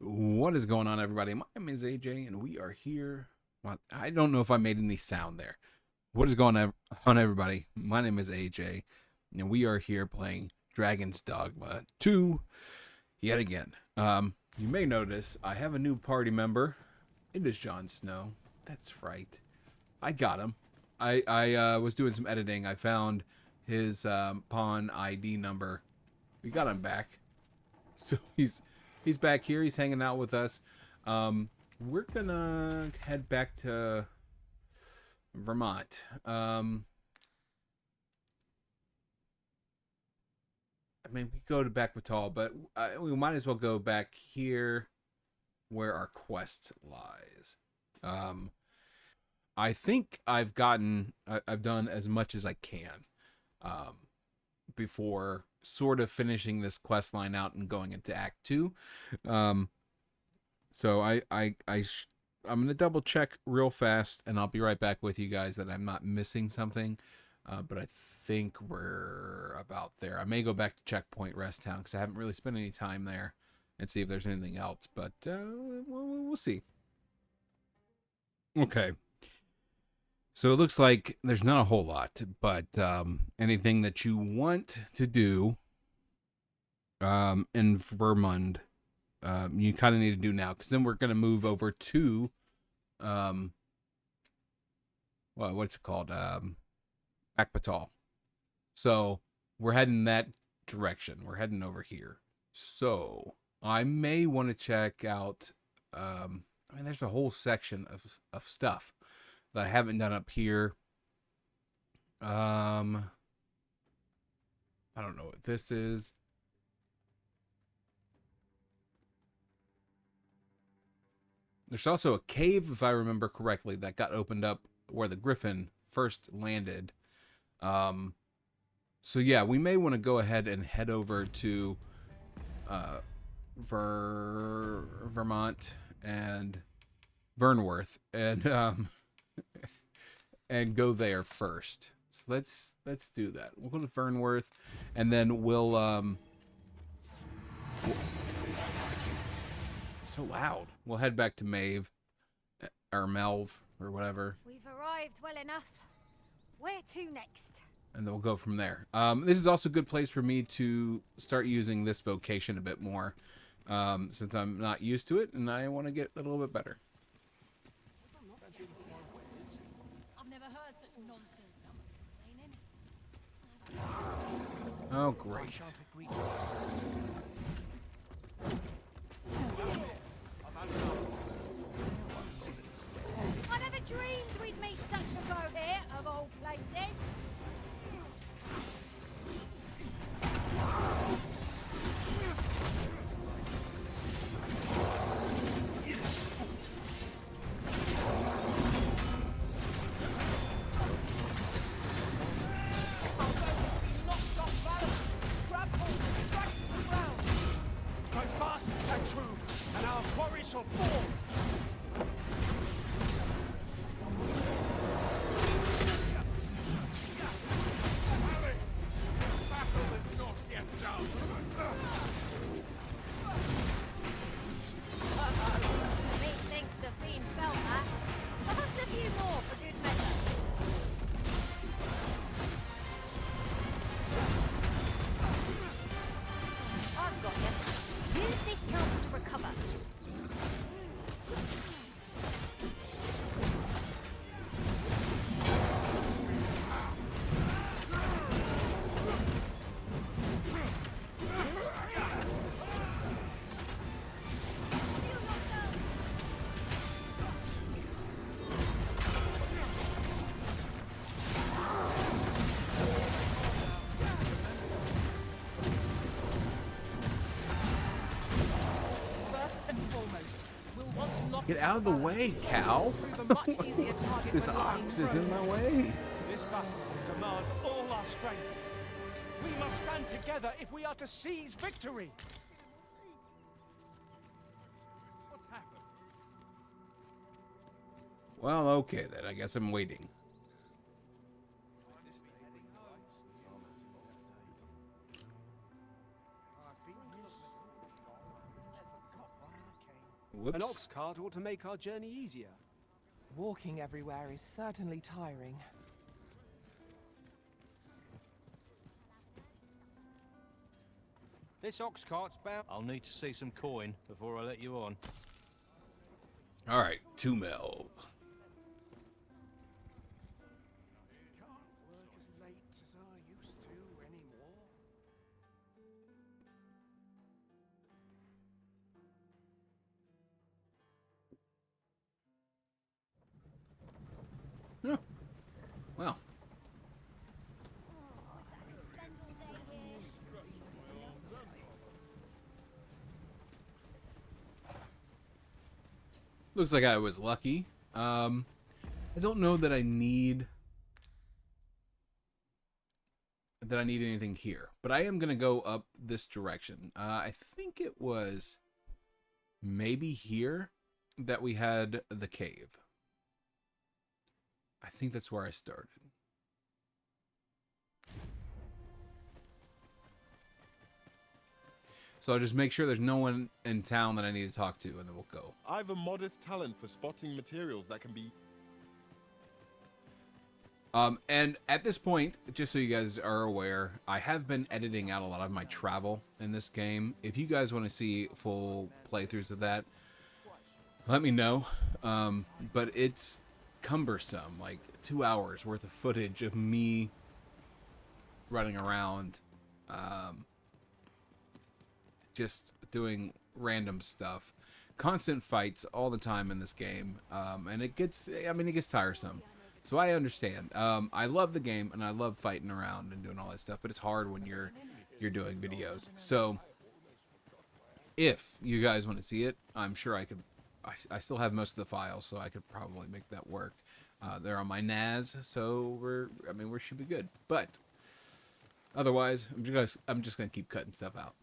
What is going on, everybody? My name is AJ, and we are here. Well, I don't know if I made any sound there. What is going on, everybody? My name is AJ, and we are here playing Dragon's Dogma 2 yet again. You may notice I have a new party member. It is Jon Snow. That's right. I got him. I was doing some editing. I found his pawn ID number. We got him back. So he's back here. He's hanging out with us. We're gonna head back to Vermont. I mean, we go to Backbatal, but we might as well go back here where our quest lies. I think I've done as much as I can before sort of finishing this quest line out and going into Act 2. So I'm gonna double check real fast, and I'll be right back with you guys that I'm not missing something. But I think we're about there. I may go back to Checkpoint Rest Town because I haven't really spent any time there and see if there's anything else. But we'll see. Okay. So it looks like there's not a whole lot, but anything that you want to do in Vermund, you kind of need to do now, because then we're going to move over to, what's it called? Backbatal. So we're heading that direction. We're heading over here. So I may want to check out, I mean, there's a whole section of stuff that I haven't done up here. I don't know what this is. There's also a cave, if I remember correctly, that got opened up where the Griffin first landed. So yeah, we may want to go ahead and head over to Vermont and Vernworth and and go there first. So let's do that. We'll go to Vernworth, and then we'll so loud. We'll head back to Maeve or Melv or whatever. We've arrived well enough. Where to next? And then we'll go from there. This is also a good place for me to start using this vocation a bit more, since I'm not used to it and I want to get a little bit better. I've never heard such nonsense. Oh, great. I never dreamed we'd meet such a go here, of all places. And our quarry shall fall! Hurry! The battle is not yet done! Methinks the fiend felt that. Perhaps a few more for good measure. I've got you. Use this chance to recover. Get out of the way, cow. This ox is in my way. This battle will demand all our strength. We must stand together if we are to seize victory. What's happened? Well, okay then. I guess I'm waiting. Whoops. An ox cart ought to make our journey easier. Walking everywhere is certainly tiring. This ox cart's bound. I'll need to see some coin before I let you on. All right, 2 mil. Can't work as late as I used to anymore. Yeah. Well. Looks like I was lucky. I don't know that I need anything here, but I am gonna go up this direction. I think it was maybe here that we had the cave. I think that's where I started. So I'll just make sure there's no one in town that I need to talk to, and then we'll go. I've a modest talent for spotting materials that can be... And at this point, just so you guys are aware, I have been editing out a lot of my travel in this game. If you guys want to see full playthroughs of that, let me know. But it's cumbersome, like 2 hours worth of footage of me running around, just doing random stuff, constant fights all the time in this game, and it gets tiresome. So I understand. I love the game and I love fighting around and doing all that stuff, but it's hard when you're doing videos. So if you guys want to see it, I'm sure I could. I still have most of the files, so I could probably make that work. They're on my NAS, so we should be good. But otherwise, I'm just gonna keep cutting stuff out,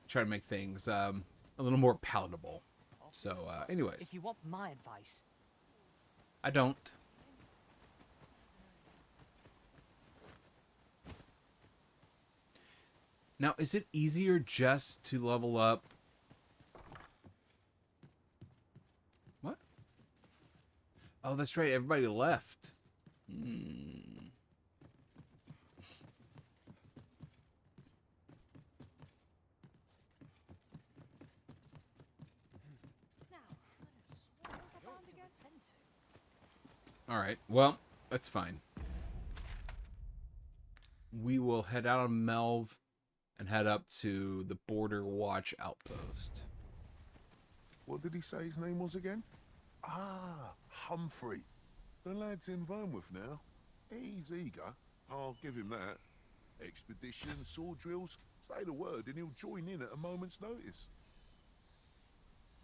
try to make things a little more palatable. So, anyways, If you want my advice, I don't. Now, is it easier just to level up? What? Oh, that's right. Everybody left. All right. Well, that's fine. We will head out of Melv and head up to the Border Watch Outpost. What did he say his name was again? Ah, Humphrey. The lad's in Vermund now. He's eager. I'll give him that. Expedition, sword drills. Say the word and he'll join in at a moment's notice.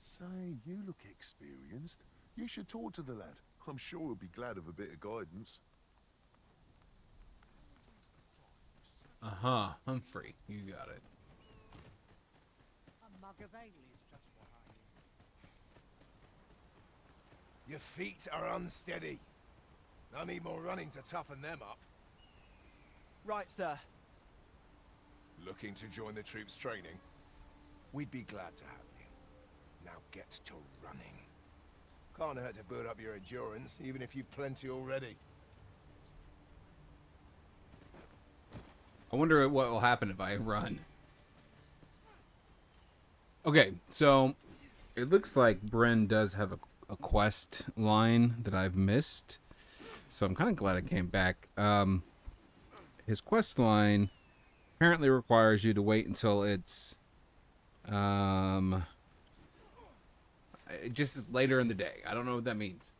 Say, you look experienced. You should talk to the lad. I'm sure he'll be glad of a bit of guidance. Uh-huh. Humphrey. You got it. A mug of ale is just what I need. Your feet are unsteady. I need more running to toughen them up. Right, sir. Looking to join the troops' training? We'd be glad to have you. Now get to running. Can't hurt to build up your endurance, even if you've plenty already. I wonder what will happen if I run. Okay, so it looks like Beren does have a quest line that I've missed. So I'm kind of glad I came back. His quest line apparently requires you to wait until it's just is later in the day. I don't know what that means.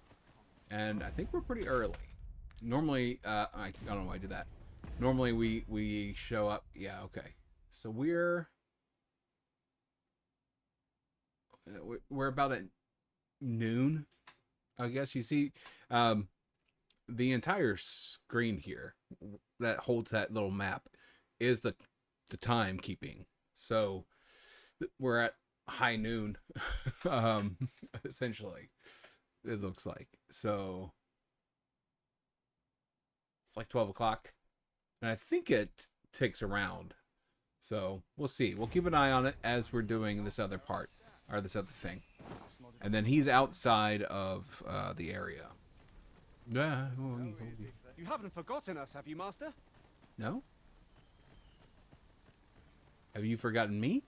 And I think we're pretty early. Normally, I don't know why I do that. Normally we show up. Yeah, okay. So we're about at noon, I guess. You see the entire screen here that holds that little map is the timekeeping. So we're at high noon, essentially, it looks like. So it's like 12 o'clock. And I think it ticks around. So we'll see. We'll keep an eye on it as we're doing this other part. or this other thing. And then he's outside of the area. Yeah. You haven't forgotten us, have you, Master? No? Have you forgotten me?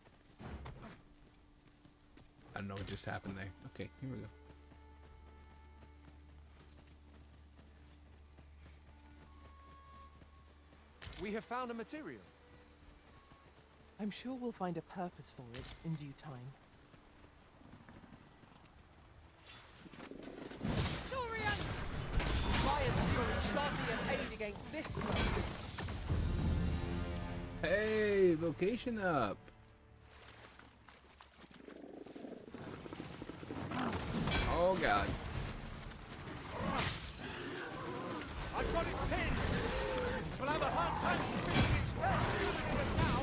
I don't know what just happened there. Okay, here we go. We have found a material. I'm sure we'll find a purpose for it in due time. Dorian! Ryan's fury shan't be of aid against this one. Hey, vocation up. Oh god. I've got it pinned. We'll have a hard time spinning its head in us now.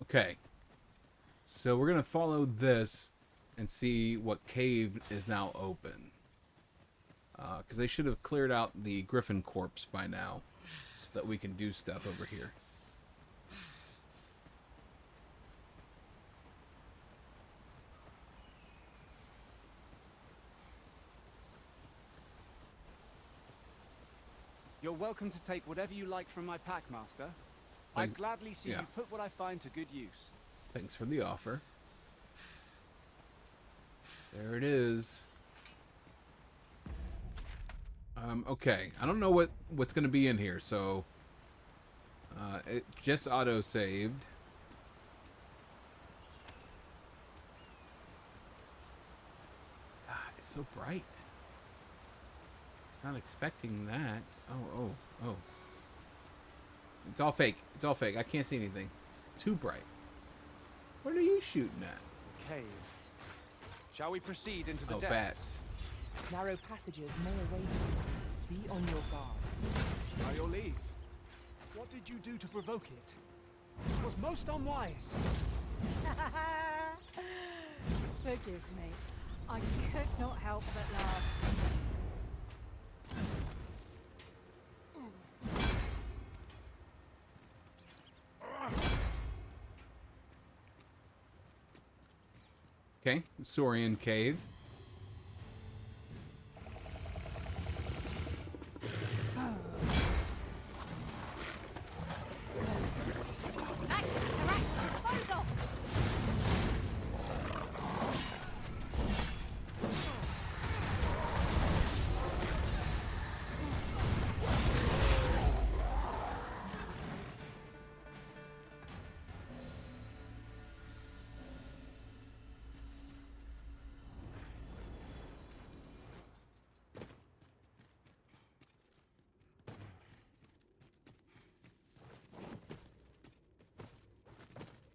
Okay. So we're gonna follow this and see what cave is now open. Because they should have cleared out the griffin corpse by now, so that we can do stuff over here. You're welcome to take whatever you like from my pack, Master. I'd gladly see yeah. you put what I find to good use. Thanks for the offer. There it is. Okay, I don't know what's going to be in here, so it just auto-saved. God, it's so bright. It's not expecting that. Oh. It's all fake. It's all fake. I can't see anything. It's too bright. What are you shooting at? Cave. Shall we proceed into the Oh, depths? bats. Narrow passages may await us. Be on your guard. By your leave. What did you do to provoke it? It was most unwise. Forgive me. I could not help but laugh. Okay, Saurian Cave.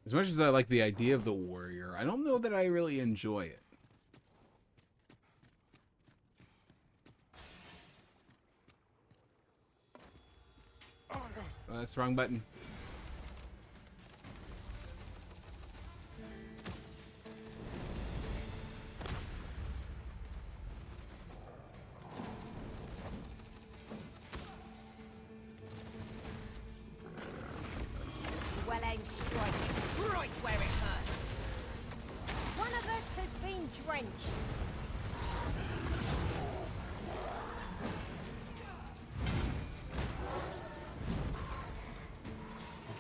As much as I like the idea of the warrior, I don't know that I really enjoy it. Oh, that's the wrong button. Well-aimed strike, right where it hurts. One of us has been drenched.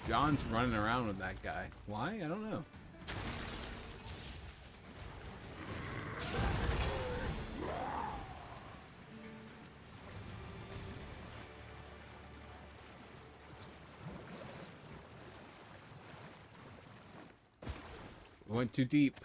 John's running around with that guy. Why? I don't know. Went too deep.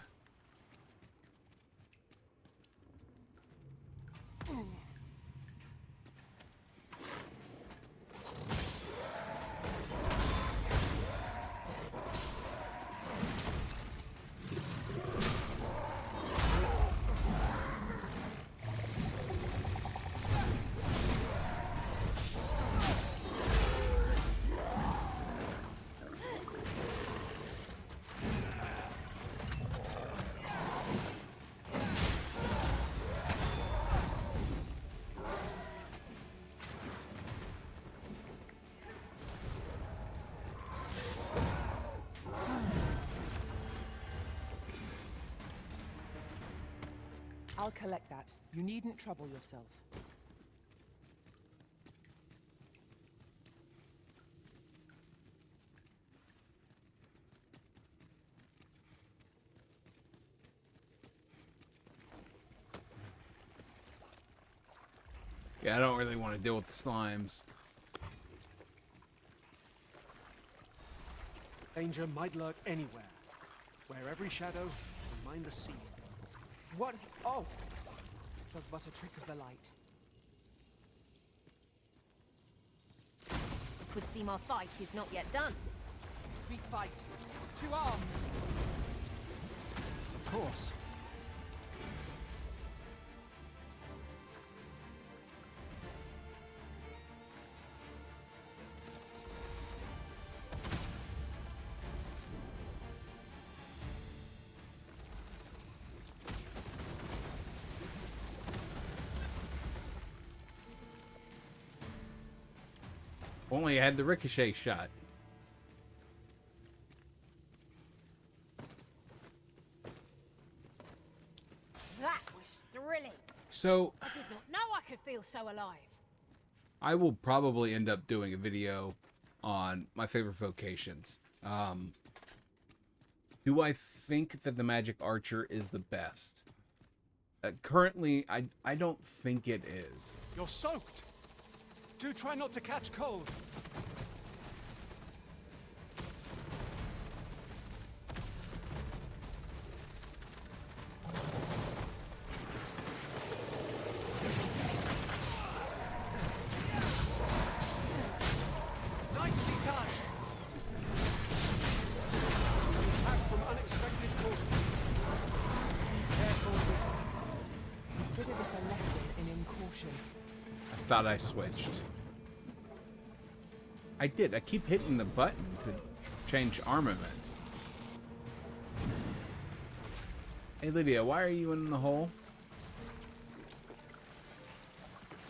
I'll collect that. You needn't trouble yourself. Yeah, I don't really want to deal with the slimes. Danger might lurk anywhere, where every shadow remind the sea. What? Oh! 'Twas but a trick of the light. Could seem our fight is not yet done. We fight. To arms! Of course. Only had the ricochet shot. That was thrilling. So I did not know I could feel so alive. I will probably end up doing a video on my favorite vocations. Do I think that the magic archer is the best? Currently, I don't think it is. You're soaked. Do try not to catch cold. Nicely done. Attack from unexpected quarters. Be careful this one. Consider this a lesson in incaution. I thought I switched. I did. I keep hitting the button to change armaments. Hey Lydia, why are you in the hole?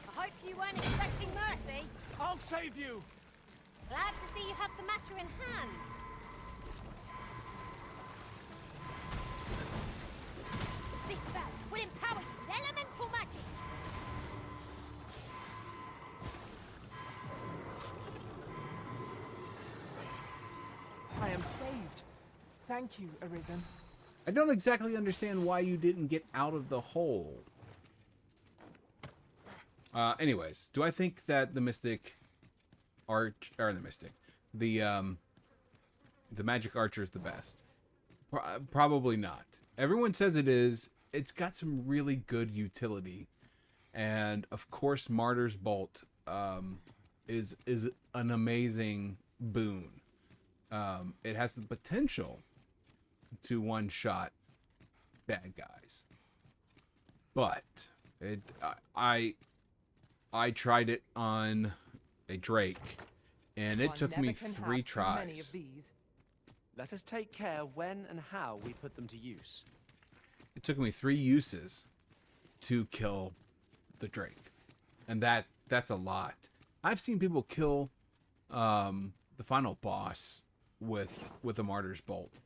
I hope you weren't expecting mercy. I'll save you. Glad to see you have the matter in hand. This spell will empower you with elemental magic. I am saved. Thank you, Arisen. I don't exactly understand why you didn't get out of the hole. Anyways, do I think that the mystic the magic archer is the best? Probably not. Everyone says it is. It's got some really good utility, and of course, Martyr's Bolt is an amazing boon. It has the potential to one-shot bad guys, but I tried it on a Drake, and it One took me never can 3 have too many of tries. these. Let us take care when and how we put them to use. It took me 3 uses to kill the Drake, and that's a lot. I've seen people kill the final boss with a Martyr's Bolt,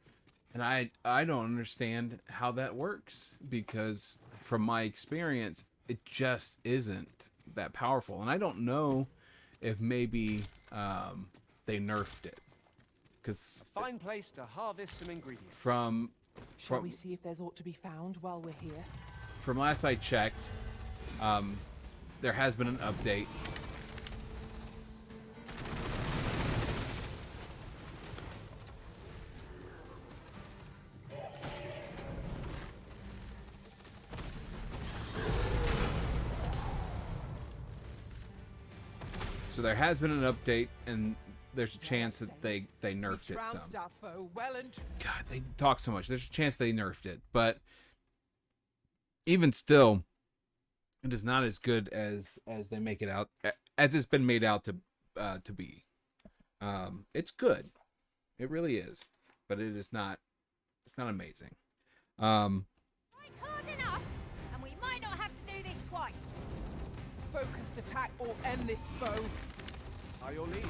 and I don't understand how that works, because from my experience it just isn't that powerful, and I don't know if maybe they nerfed it, because Fine place to harvest some ingredients. Shall we see if there's aught to be found while we're here? from last I checked, there has been an update. So there has been an update, and there's a chance that they nerfed it some. Our foe well and God, they talk so much. There's a chance they nerfed it, but even still, it is not as good as they make it out, as it's been made out to be. It's good, it really is, but it is not. It's not amazing. Strike hard enough, and we might not have to do this twice. focused attack or end this foe. By your lead.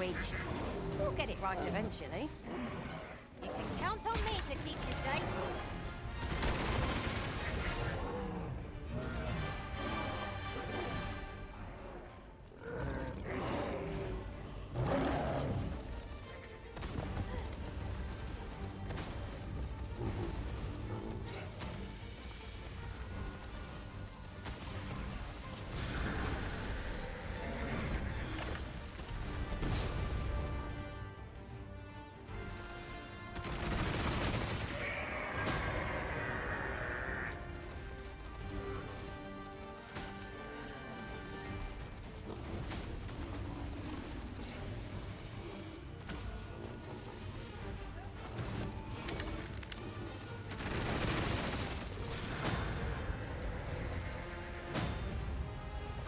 reached. We'll get it right eventually. You can count on me to keep you safe.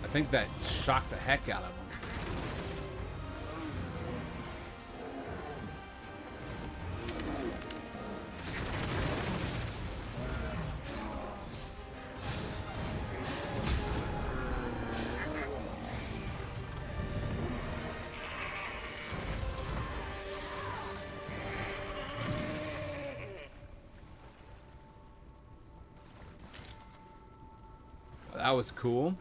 I think that shocked the heck out of him. That was cool.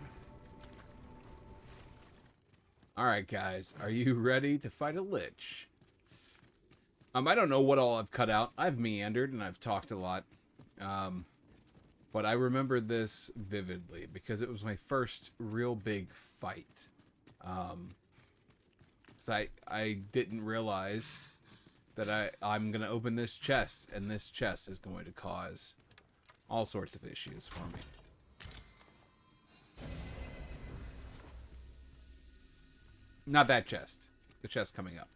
Alright guys, are you ready to fight a lich? I don't know what all I've cut out. I've meandered and I've talked a lot. But I remember this vividly because it was my first real big fight. So I didn't realize that I'm going to open this chest, and this chest is going to cause all sorts of issues for me. Not that chest. The chest coming up.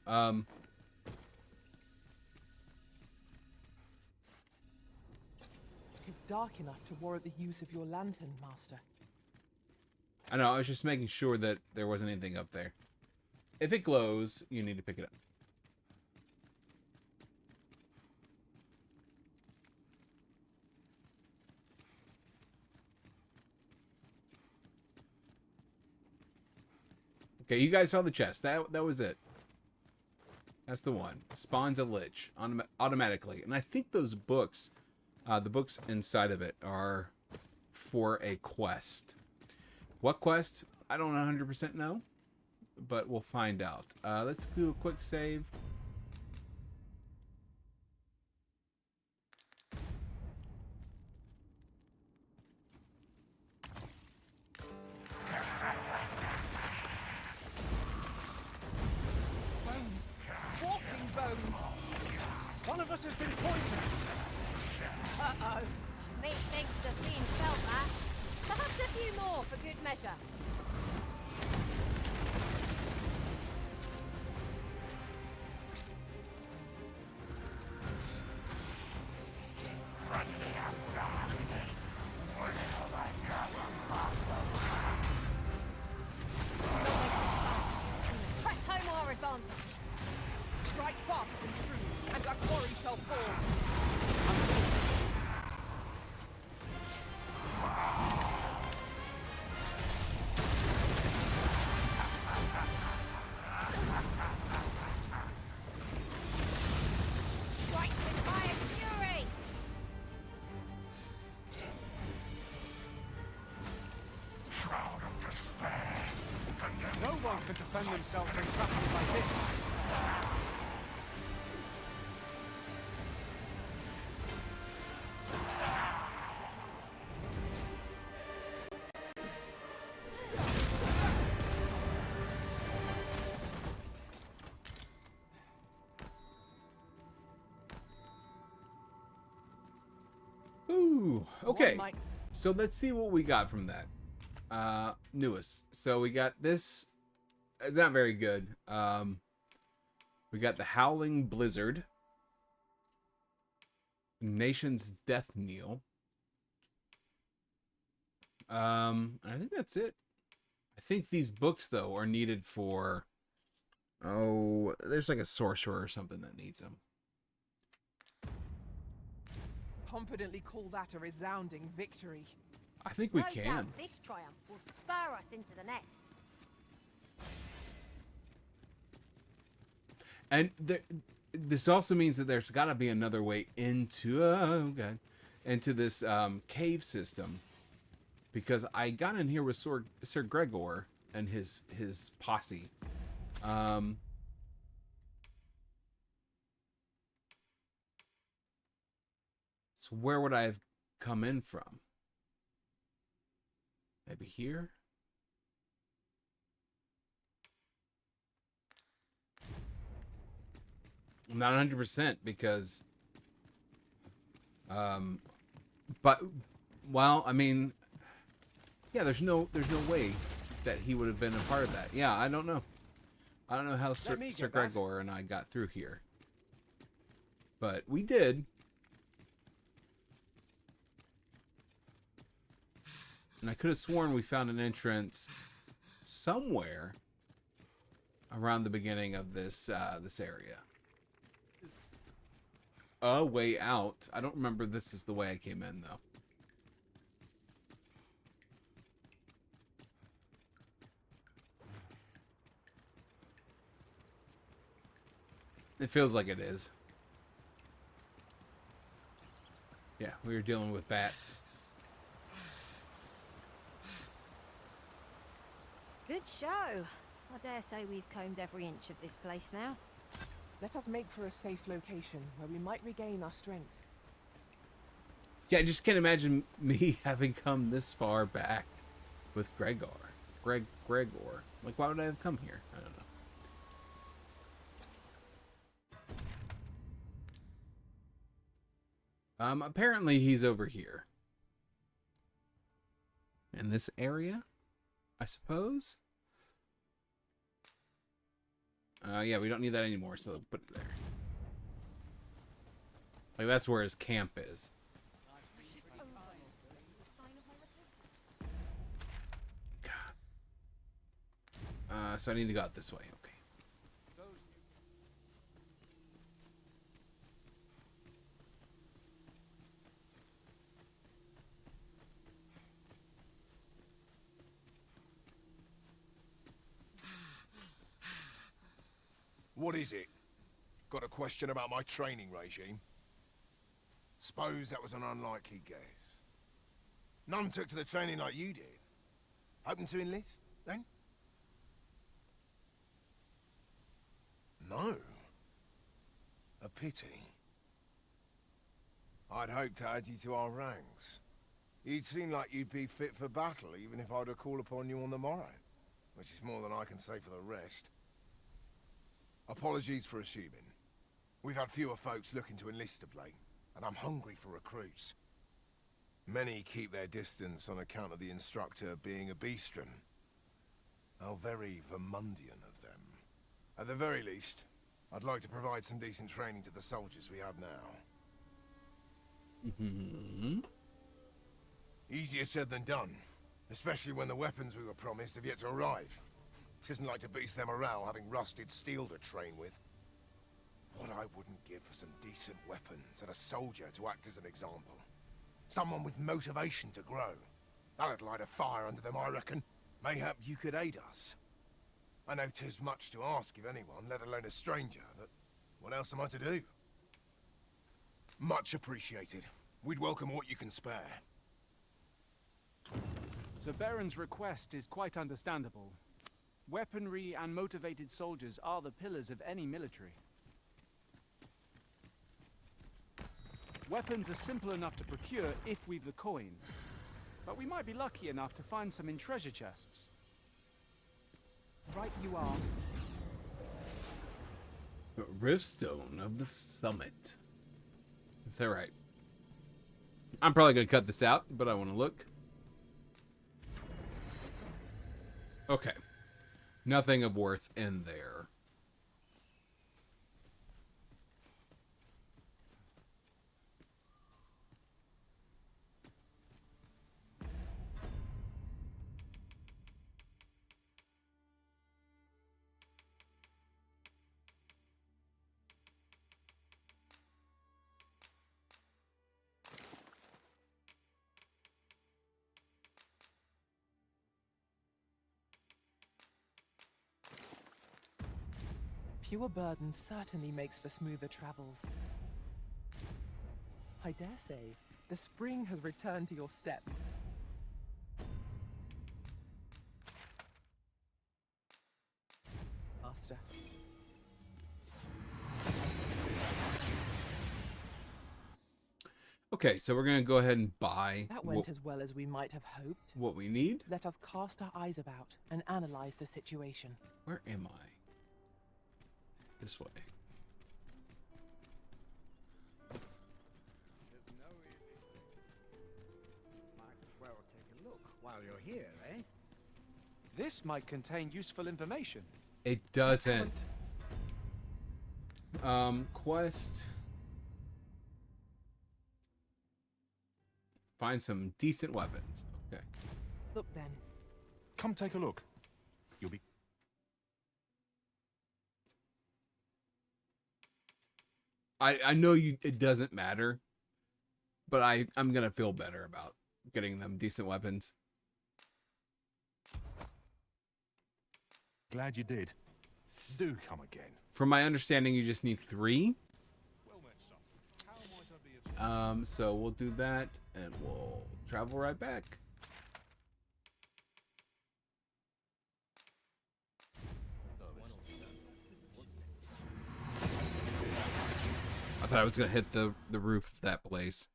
It's dark enough to warrant the use of your lantern, Master. I know, I was just making sure that there wasn't anything up there. If it glows, you need to pick it up. Okay, you guys saw the chest. That was it. That's the one. Spawns a lich automatically. And I think those books, the books inside of it are for a quest. What quest? I don't 100% know, but we'll find out. Let's do a quick save. Bones. Walking bones. One of us has been poisoned. Uh-oh. Methinks the fiend felt that. Perhaps a few more for good measure. Press home our advantage. Strike fast and true, and our quarry shall fall. Strike with fire fury! No one can defend themselves when trapped like this. Ooh, okay. One might- So let's see what we got from that. Newest. So we got this. It's not very good. We got the Howling Blizzard. Nation's Death Kneel. I think that's it. I think these books, though, are needed for... Oh, there's like a sorcerer or something that needs them. Confidently call that a resounding victory. I think we No can. doubt this triumph will spur us into the next. And this also means that there's got to be another way into into this cave system, because I got in here with Sir Gregor and his posse. So where would I have come in from? Maybe here? I'm not 100% because, but, well, I mean, yeah, there's no way that he would have been a part of that. Yeah, I don't know. I don't know how Sir Gregor and I got through here, but we did. And I could have sworn we found an entrance somewhere around the beginning of this this area. A way out. I don't remember this is the way I came in, though. It feels like it is. Yeah, we were dealing with bats. Good show. I dare say we've combed every inch of this place now. Let us make for a safe location where we might regain our strength. Yeah, I just can't imagine me having come this far back with Gregor. Gregor. Like, why would I have come here? I don't know. Apparently he's over here. In this area, I suppose? Yeah, we don't need that anymore, so they'll put it there. Like, that's where his camp is. God. So I need to go out this way. Okay. What is it? Got a question about my training regime? Suppose that was an unlikely guess. None took to the training like you did. Hoping to enlist, then? No. A pity. I'd hoped to add you to our ranks. You'd seem like you'd be fit for battle, even if I were to call upon you on the morrow. Which is more than I can say for the rest. Apologies for assuming. We've had fewer folks looking to enlist of late, and I'm hungry for recruits. Many keep their distance on account of the instructor being a beastren. How very Vermundian of them. At the very least, I'd like to provide some decent training to the soldiers we have now. Easier said than done, especially when the weapons we were promised have yet to arrive. It isn't like to boost their morale having rusted steel to train with. What I wouldn't give for some decent weapons and a soldier to act as an example. Someone with motivation to grow. That'd light a fire under them, I reckon. Mayhap you could aid us. I know 'tis much to ask of anyone, let alone a stranger, but what else am I to do? Much appreciated. We'd welcome what you can spare. Sir Beren's request is quite understandable. Weaponry and motivated soldiers are the pillars of any military. Weapons are simple enough to procure if we've the coin, but we might be lucky enough to find some in treasure chests. Right you are. Riftstone of the Summit. Is that right? I'm probably going to cut this out, but I want to look. Okay. Nothing of worth in there. Fewer burdens certainly makes for smoother travels. I dare say, the spring has returned to your step. Master. Okay, so we're gonna go ahead and buy That went as well as we might have hoped. what we need. Let us cast our eyes about and analyze the situation. Where am I? This way. Might as well take a look while you're here, eh? This might contain useful information. It doesn't. Quest. Find some decent weapons. Okay. Look then. Come take a look. You'll be... I know it doesn't matter, but I'm gonna feel better about getting them decent weapons. Glad you did. Do come again. From my understanding, you just need 3. Well met, son. How might I be of... So we'll do that, and we'll travel right back. I thought I was gonna hit the roof of that place.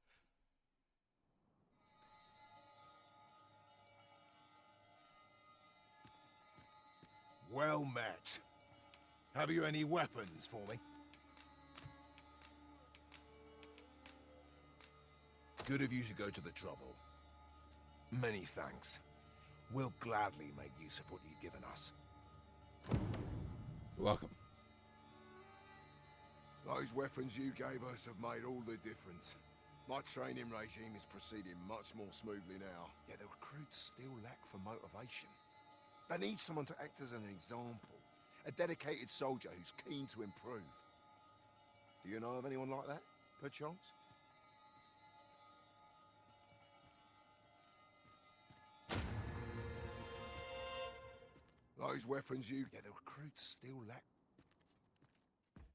Well met. Have you any weapons for me? Good of you to go to the trouble. Many thanks. We'll gladly make use of what you've given us. You're welcome. Those weapons you gave us have made all the difference. My training regime is proceeding much more smoothly now. Yet the recruits still lack for motivation. They need someone to act as an example. A dedicated soldier who's keen to improve. Do you know of anyone like that, perchance? Those weapons you... Yeah, the recruits still lack...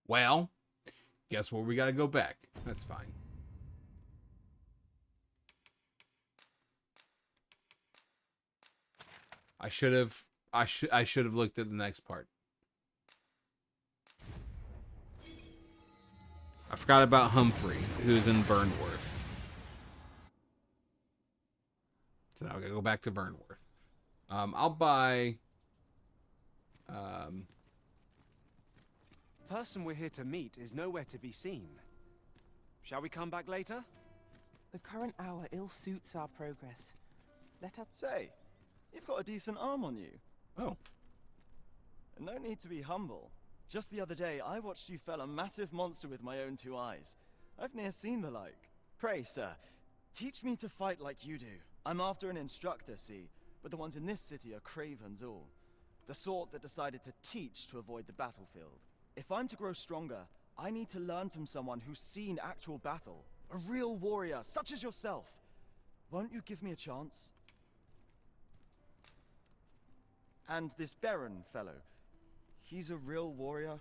Well, guess where we gotta go back. That's fine. I should have looked at the next part. I forgot about Humphrey, who's in Vernworth. So now we gotta go back to Vernworth. I'll buy. The person we're here to meet is nowhere to be seen. Shall we come back later? The current hour ill suits our progress. Let us... Say, you've got a decent arm on you. Oh. No need to be humble. Just the other day, I watched you fell a massive monster with my own 2 eyes. I've ne'er seen the like. Pray, sir, teach me to fight like you do. I'm after an instructor, see, but the ones in this city are cravens all. The sort that decided to teach to avoid the battlefield. If I'm to grow stronger, I need to learn from someone who's seen actual battle. A real warrior, such as yourself. Won't you give me a chance? And this Beren fellow, he's a real warrior?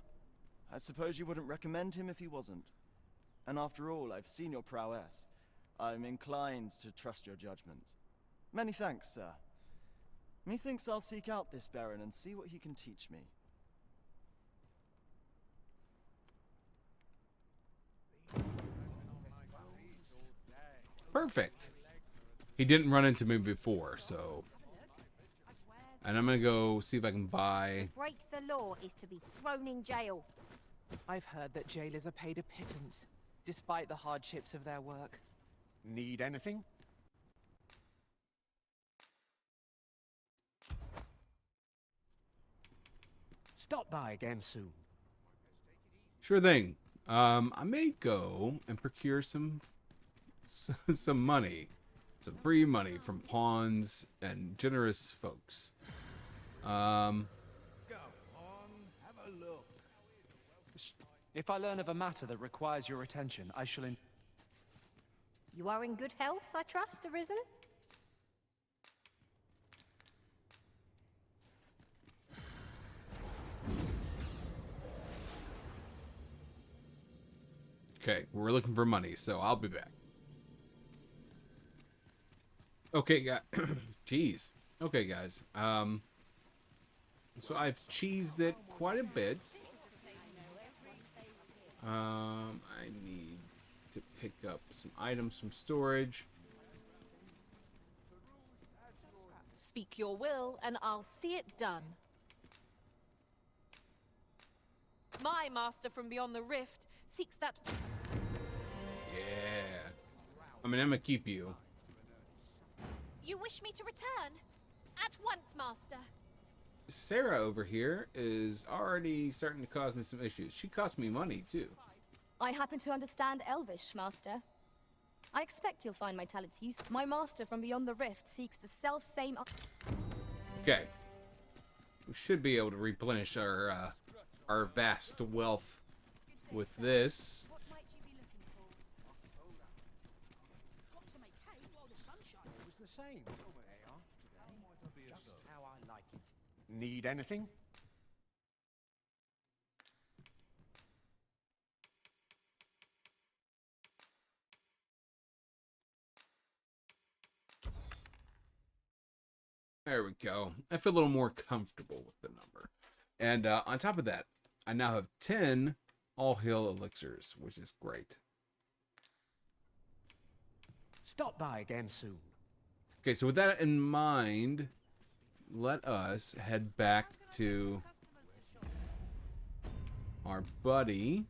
I suppose you wouldn't recommend him if he wasn't. And after all, I've seen your prowess. I'm inclined to trust your judgment. Many thanks, sir. Methinks I'll seek out this Beren and see what he can teach me. Perfect. He didn't run into me before, so... And I'm gonna go see if I can buy... To break the law is to be thrown in jail. I've heard that jailers are paid a pittance, despite the hardships of their work. Need anything? Stop by again soon. Sure thing. I may go and procure some money. Some free money from pawns and generous folks. Go on, have a look. If I learn of a matter that requires your attention, I shall You are in good health, I trust, Arisen? Okay, we're looking for money, so I'll be back. Okay, guys. Jeez. Okay, guys. So I've cheesed it quite a bit. I need to pick up some items from storage. Speak your will, and I'll see it done. My master from beyond the rift seeks that... Yeah. I mean, I'm gonna keep you. You wish me to return? At once, master. Sarah over here is already starting to cause me some issues. She cost me money, too. I happen to understand Elvish, Master. I expect you'll find my talents useful. My master from beyond the rift seeks the self-same... Okay. We should be able to replenish our vast wealth with this. What might you be looking for? Got to make hay while the sun shines. It was the same over there today. Just how I like it. Need anything? There we go. I feel a little more comfortable with the number. And on top of that, I now have 10 all-hail elixirs, which is great. Stop by again soon. Okay, so with that in mind, let us head back to our buddy.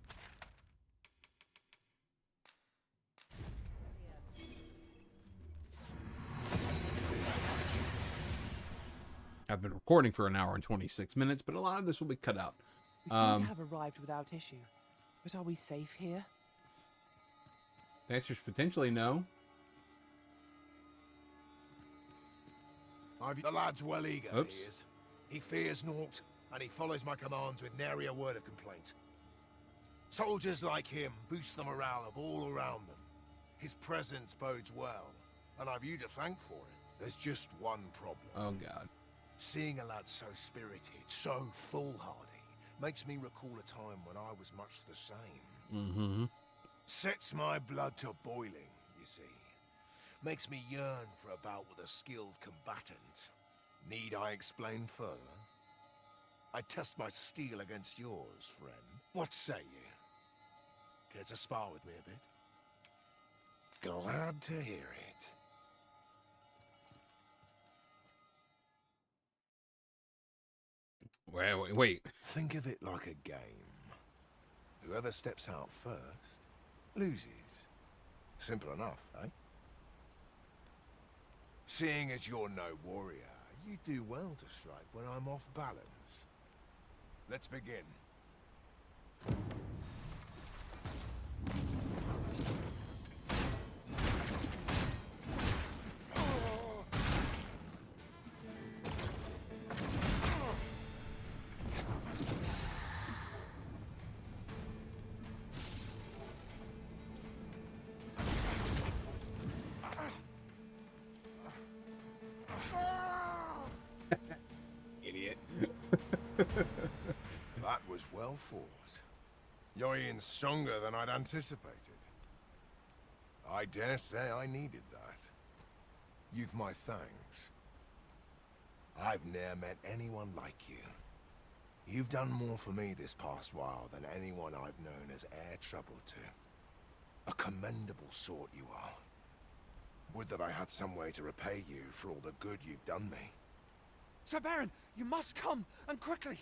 I've been recording for an hour and 26 minutes, but a lot of this will be cut out. We seem to have arrived without issue. But are we safe here? The answer is potentially no. The lad's well eager, Oops. he is. He fears naught, and he follows my commands with nary a word of complaint. Soldiers like him boost the morale of all around them. His presence bodes well, and I've you to thank for it. There's just one problem. Oh, God. Seeing a lad so spirited, so foolhardy, makes me recall a time when I was much the same. Mm-hmm. Sets my blood to boiling, you see. Makes me yearn for a bout with a skilled combatant. Need I explain further? I test my steel against yours, friend. What say you? Care to spar with me a bit? Glad to hear it. Wait. Think of it like a game. Whoever steps out first loses. Simple enough, eh? Seeing as you're no warrior, you do well to strike when I'm off balance. Let's begin. Idiot. That was well fought. You're even stronger than I'd anticipated. I dare say I needed that. You've my thanks. I've ne'er met anyone like you. You've done more for me this past while than anyone I've known has e'er troubled to. A commendable sort you are. Would that I had some way to repay you for all the good you've done me. Sir Beren, you must come, and quickly.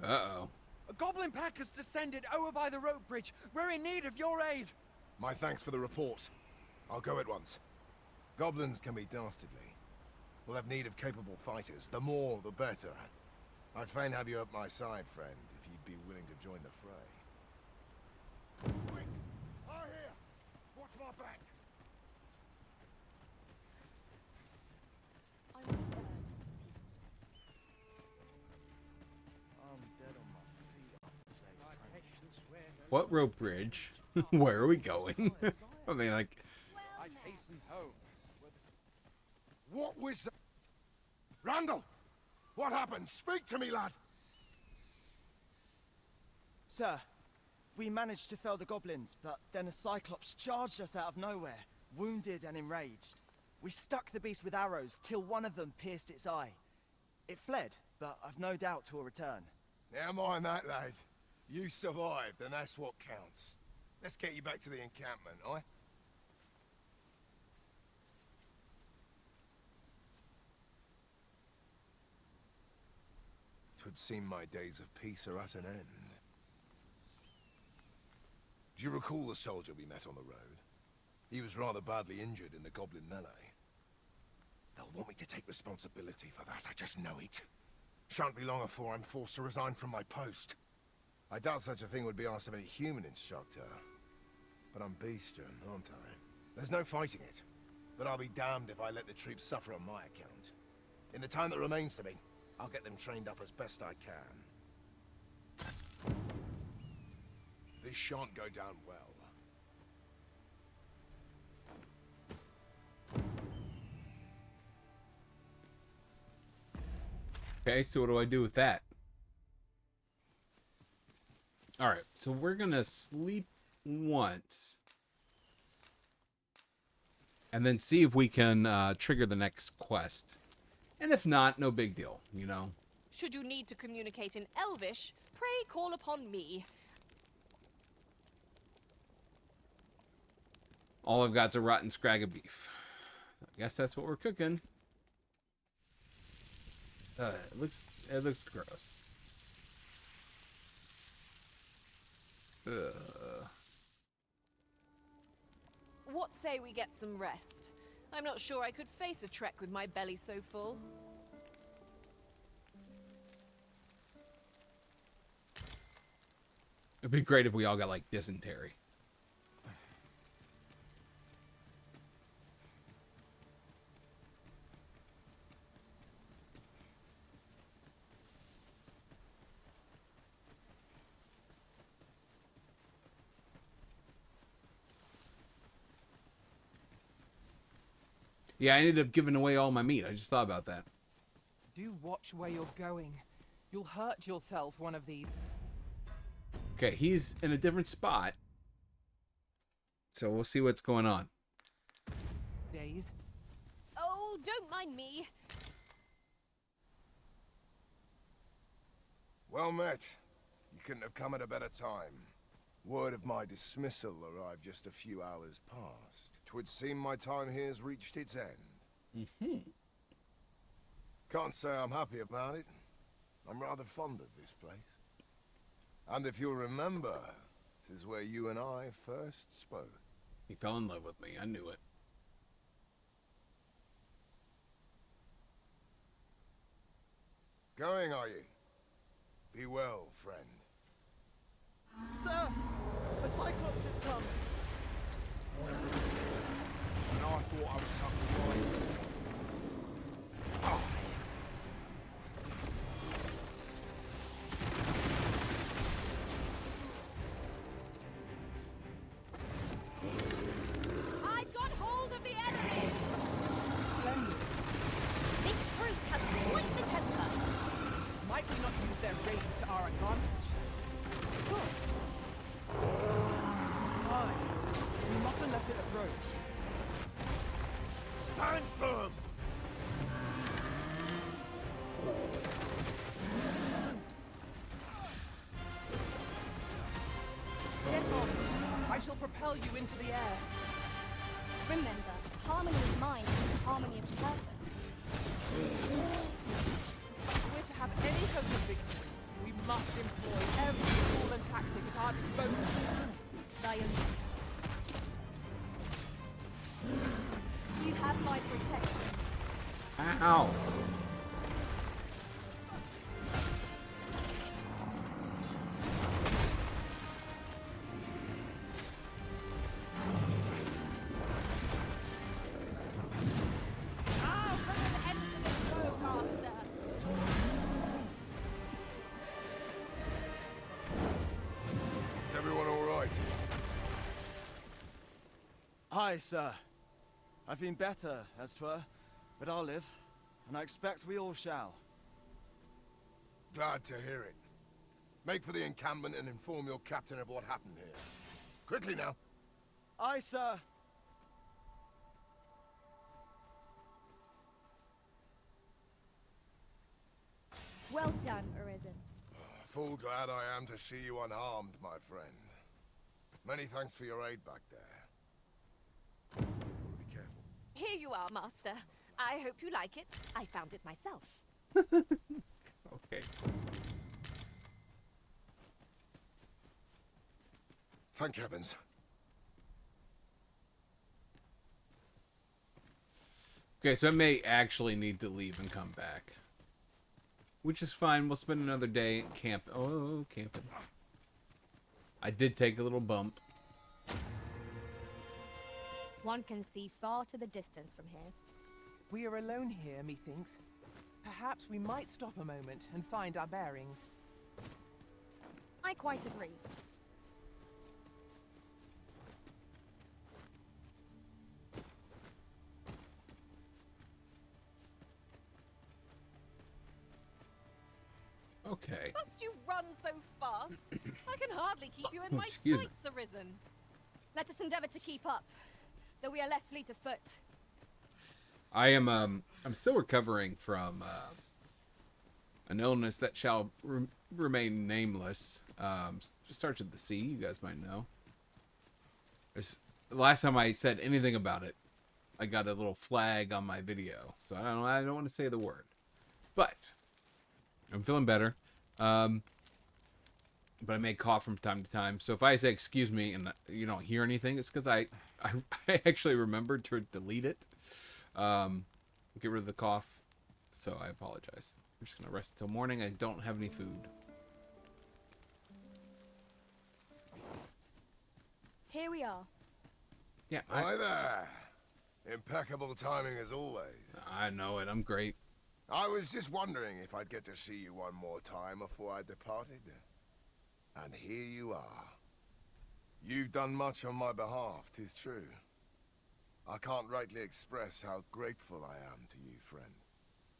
Uh-oh. A goblin pack has descended over by the rope bridge. We're in need of your aid. My thanks for the report. I'll go at once. Goblins can be dastardly. We'll have need of capable fighters. The more, the better. I'd fain have you at my side, friend, if you'd be willing to join the fray. Quick! I here! Watch my back! I was burned. I'm dead on my feet after today's training. What rope bridge? Where are we going? I mean, like... I'd hasten home. What was that? Randall! What happened? Speak to me, lad! Sir, We managed to fell the goblins, but then a cyclops charged us out of nowhere, wounded and enraged. We stuck the beast with arrows till one of them pierced its eye. It fled, but I've no doubt 'twill return. Never mind that, lad. You survived, and that's what counts. Let's get you back to the encampment, aye? Twould seem my days of peace are at an end. Do you recall the soldier we met on the road? He was rather badly injured in the goblin melee. They'll want me to take responsibility for that, I just know it. Shan't be long afore I'm forced to resign from my post. I doubt such a thing would be asked of any human instructor. But I'm beastern, aren't I? There's no fighting it. But I'll be damned if I let the troops suffer on my account. In the time that remains to me, I'll get them trained up as best I can. This shan't go down well. Okay, so what do I do with that? Alright, so we're gonna sleep once. And then see if we can trigger the next quest. And if not, no big deal, you know. Should you need to communicate in Elvish, pray call upon me. All I've got's a rotten scrag of beef. I guess that's what we're cooking. It looks gross. What say we get some rest? I'm not sure I could face a trek with my belly so full. It'd be great if we all got, like, dysentery. Yeah, I ended up giving away all my meat. I just thought about that. Do watch where you're going. You'll hurt yourself one of these. Okay, he's in a different spot. So we'll see what's going on. Days. Oh, don't mind me. Well met. You couldn't have come at a better time. Word of my dismissal arrived just a few hours past. 'Twould seem my time here's reached its end. Can't say I'm happy about it. I'm rather fond of this place. And if you'll remember, 'tis where you and I first spoke. He fell in love with me. I knew it. Going, are you? Be well, friend. Sir! A cyclops has come! And I thought I was something right. Ah. I've got hold of the enemy! Splendid. This brute has quite the temper. Might we not use their rage to our advantage? Good. Fine. We mustn't let it approach. Stand firm! Get on. I shall propel you into the air. Remember, harmony of mind means harmony of purpose. If we're to have any hope of victory, we must employ every tool and tactic at our disposal. Diane. You have my protection. Ow! I'll put an end to this bowcaster. Is everyone all right? Aye, sir. I've been better, as 'twere, but I'll live, and I expect we all shall. Glad to hear it. Make for the encampment and inform your captain of what happened here. Quickly now. Aye, sir. Well done, Arisen. Full glad I am to see you unharmed, my friend. Many thanks for your aid back there. Be careful. Here you are, Master. I hope you like it. I found it myself. Okay. Thank heavens. Okay, so I may actually need to leave and come back. Which is fine. We'll spend another day at camp. Oh, camping. I did take a little bump. One can see far to the distance from here. We are alone here, methinks. Perhaps we might stop a moment and find our bearings. I quite agree. Okay. Must you run so fast? I can hardly keep you in my Excuse me. sights, Arisen. Let us endeavor to keep up, though we are less fleet of foot. I'm still recovering from an illness that shall remain nameless. Starts with the C, you guys might know. The last time I said anything about it, I got a little flag on my video, so I don't want to say the word. But I'm feeling better. But I may cough from time to time. So if I say excuse me and you don't hear anything, it's because I actually remembered to delete it. Get rid of the cough. So I apologize. I'm just going to rest until morning. I don't have any food. Here we are. Yeah. Hi there. Impeccable timing as always. I know it. I'm great. I was just wondering if I'd get to see you one more time before I departed. And here you are. You've done much on my behalf, 'tis true. I can't rightly express how grateful I am to you, friend.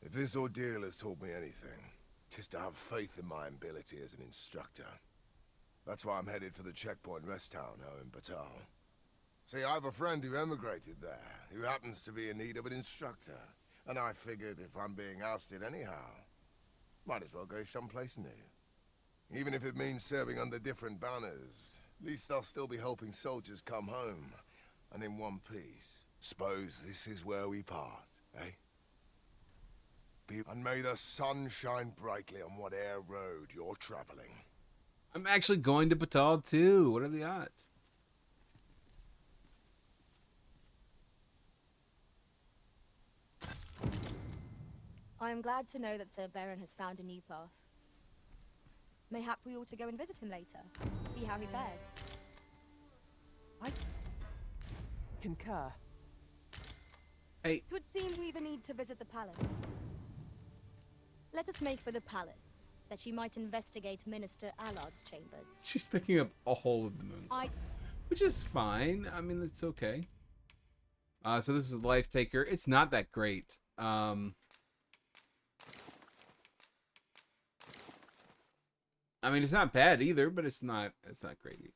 If this ordeal has taught me anything, 'tis to have faith in my ability as an instructor. That's why I'm headed for the checkpoint rest town now in Batal. See, I have a friend who emigrated there, who happens to be in need of an instructor. And I figured if I'm being ousted anyhow, might as well go someplace new. Even if it means serving under different banners, at least I'll still be helping soldiers come home, and in one piece. Suppose this is where we part, eh? And may the sun shine brightly on whate'er road you're traveling. I'm actually going to Batal too. What are the odds? I am glad to know that Sir Beren has found a new path. Mayhap we ought to go and visit him later, see how he fares. I concur. Hey. 'Twould seem we've a need to visit the palace. Let us make for the palace, that she might investigate Minister Allard's chambers. She's picking up a whole of the moon. Which is fine. I mean, it's okay. So this is Life Taker. It's not that great. I mean, it's not bad either, but it's not great.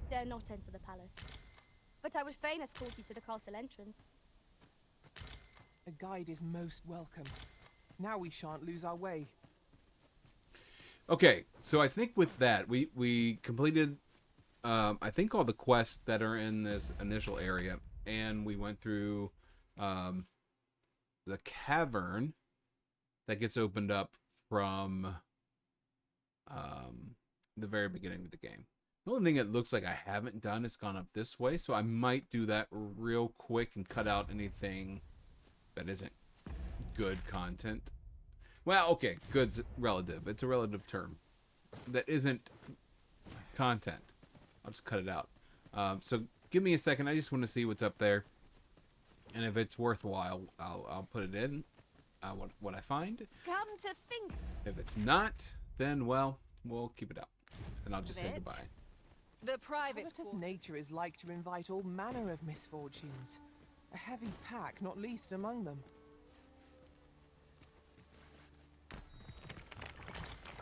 Dare not enter the palace, but I would fain escort you to the castle entrance. A guide is most welcome. Now we shan't lose our way. Okay, so I think with that, we completed, I think, all the quests that are in this initial area, and we went through the cavern that gets opened up from the very beginning of the game. The only thing it looks like I haven't done is gone up this way, so I might do that real quick and cut out anything that isn't good content. Well, okay, good's relative. It's a relative term. That isn't content. I'll just cut it out. So give me a second. I just want to see what's up there. And if it's worthwhile, I'll put it in. What I find. Come to think If it's not, then, well, we'll keep it out. And I'll just say goodbye. the private Covetous quarter. nature is like to invite all manner of misfortunes. A heavy pack, not least among them.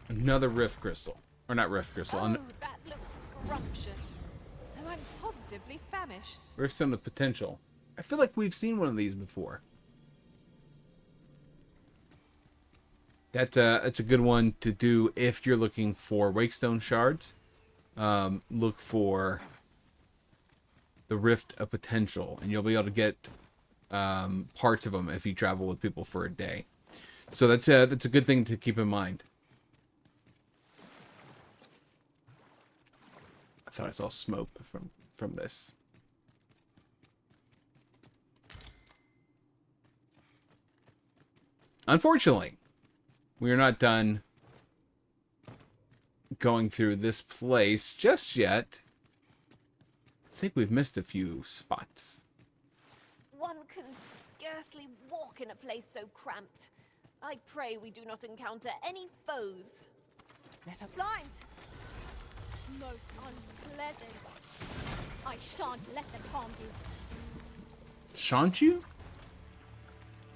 Another rift crystal. Or not rift crystal. Oh, that looks scrumptious. And I'm positively famished. Rifts on the potential. I feel like we've seen one of these before. That's a good one to do if you're looking for Wakestone shards. Look for the Rift of Potential, and you'll be able to get parts of them if you travel with people for a day. So that's a good thing to keep in mind. I thought I saw smoke from this. Unfortunately, we are not done going through this place just yet. I think we've missed a few spots. One can scarcely walk in a place so cramped. I pray we do not encounter any foes. Let us Blind! Most unpleasant. I shan't let them harm you. Shan't you?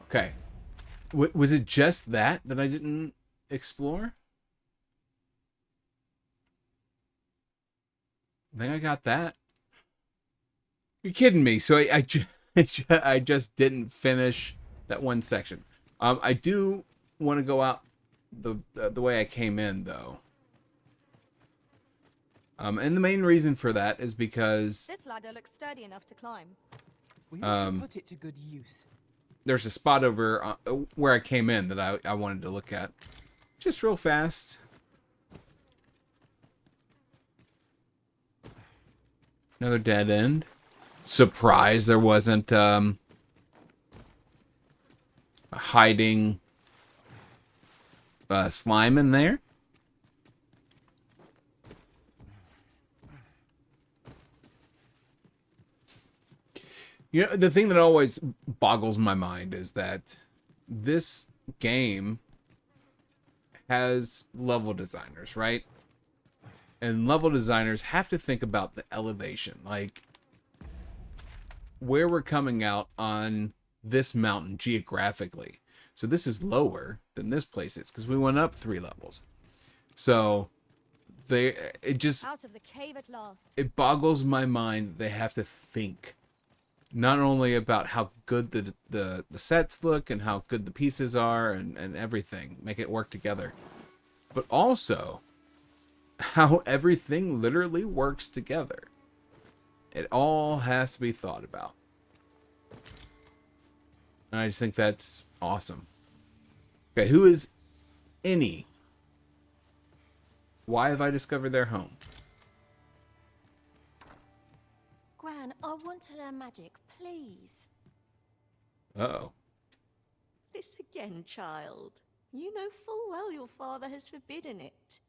Okay. Was it just that I didn't explore? I think I got that. You're kidding me. So I just didn't finish that one section. I do want to go out the way I came in, though. And the main reason for that is because This ladder looks sturdy enough to climb. We ought to put it to good use. there's a spot over where I came in that I wanted to look at. Just real fast. Another dead end. Surprised there wasn't a hiding slime in there. You know, the thing that always boggles my mind is that this game has level designers, right? And level designers have to think about the elevation, like where we're coming out on this mountain geographically. So this is lower than this place is because we went up 3 levels. So Out of the cave at last. it boggles my mind they have to think not only about how good the sets look and how good the pieces are and everything, make it work together, but also how everything literally works together. It all has to be thought about. And I just think that's awesome. Okay, who is Any? Why have I discovered their home? Gran, I want to learn magic, please. Uh-oh. This again, child. You know full well your father has forbidden it.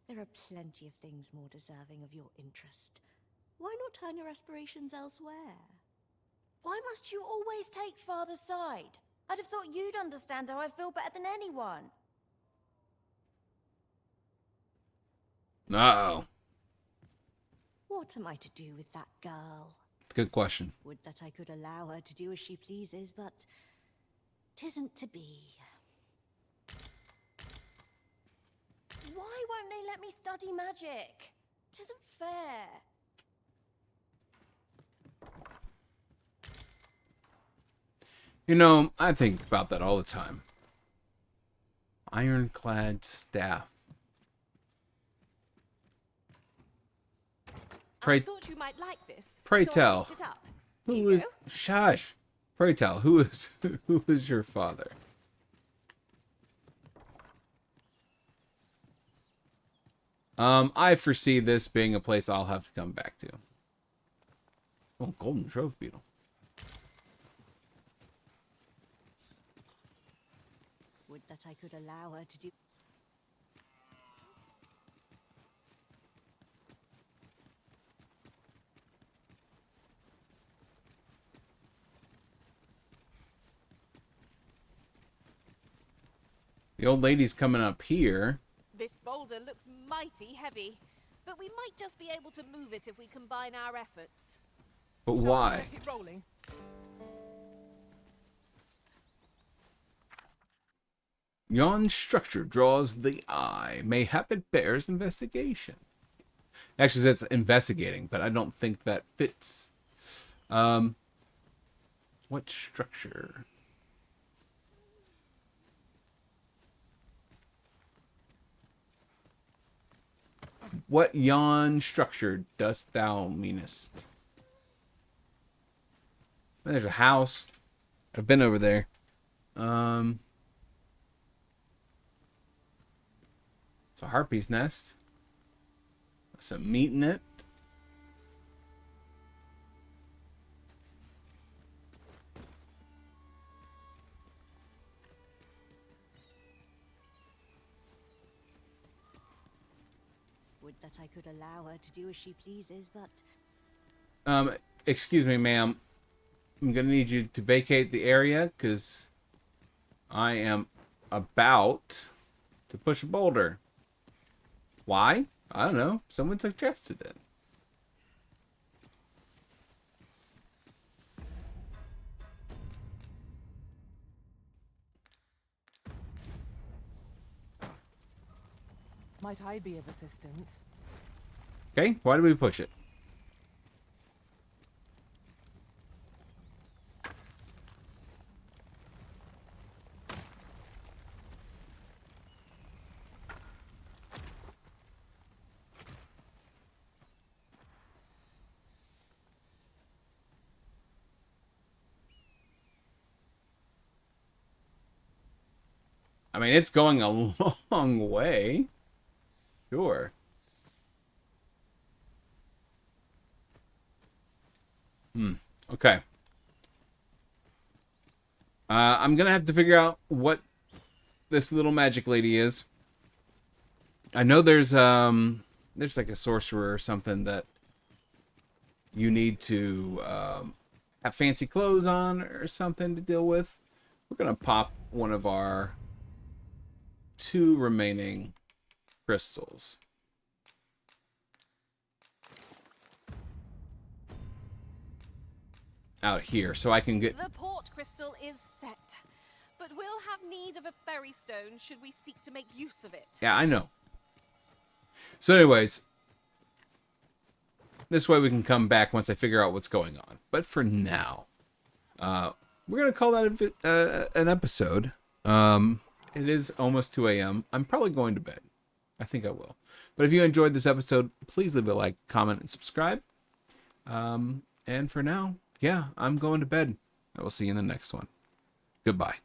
There are plenty of things more deserving of your interest. Why not turn your aspirations elsewhere? Why must you always take Father's side? I'd have thought you'd understand how I feel better than anyone. Uh-oh. What am I to do with that girl? Good question. Would that I could allow her to do as she pleases, but 'tisn't to be. Why won't they let me study magic? It isn't fair. You know, I think about that all the time. Ironclad staff. I thought you might like this. Pray so I tell. picked it up. Who is... Shush. Pray tell, who is your father? I foresee this being a place I'll have to come back to. Oh, golden trove beetle. Would that I could allow her to do. The old lady's coming up here. This boulder looks mighty heavy, but we might just be able to move it if we combine our efforts. But Shall we why? set it rolling? Yon structure draws the eye. Mayhap it bears investigation. Actually, says investigating, but I don't think that fits. What structure? What yon structure dost thou meanest? There's a house. I've been over there. It's a harpy's nest. Some meat in it. Would that I could allow her to do as she pleases, but Excuse me, ma'am. I'm gonna need you to vacate the area because I am about to push a boulder. Why? I don't know. Someone suggested it. Might I be of assistance? Okay, why do we push it? I mean, it's going a long way. Sure. Okay. I'm gonna have to figure out what this little magic lady is. I know there's like a sorcerer or something that you need to have fancy clothes on or something to deal with. We're gonna pop one of our 2 remaining crystals. Out here, so I can get... The port crystal is set, but we'll have need of a ferry stone should we seek to make use of it. Yeah, I know. So anyways, this way we can come back once I figure out what's going on. But for now, we're going to call that an episode. It is almost 2 a.m. I'm probably going to bed. I think I will. But if you enjoyed this episode, please leave a like, comment, and subscribe. And for now, yeah, I'm going to bed. I will see you in the next one. Goodbye.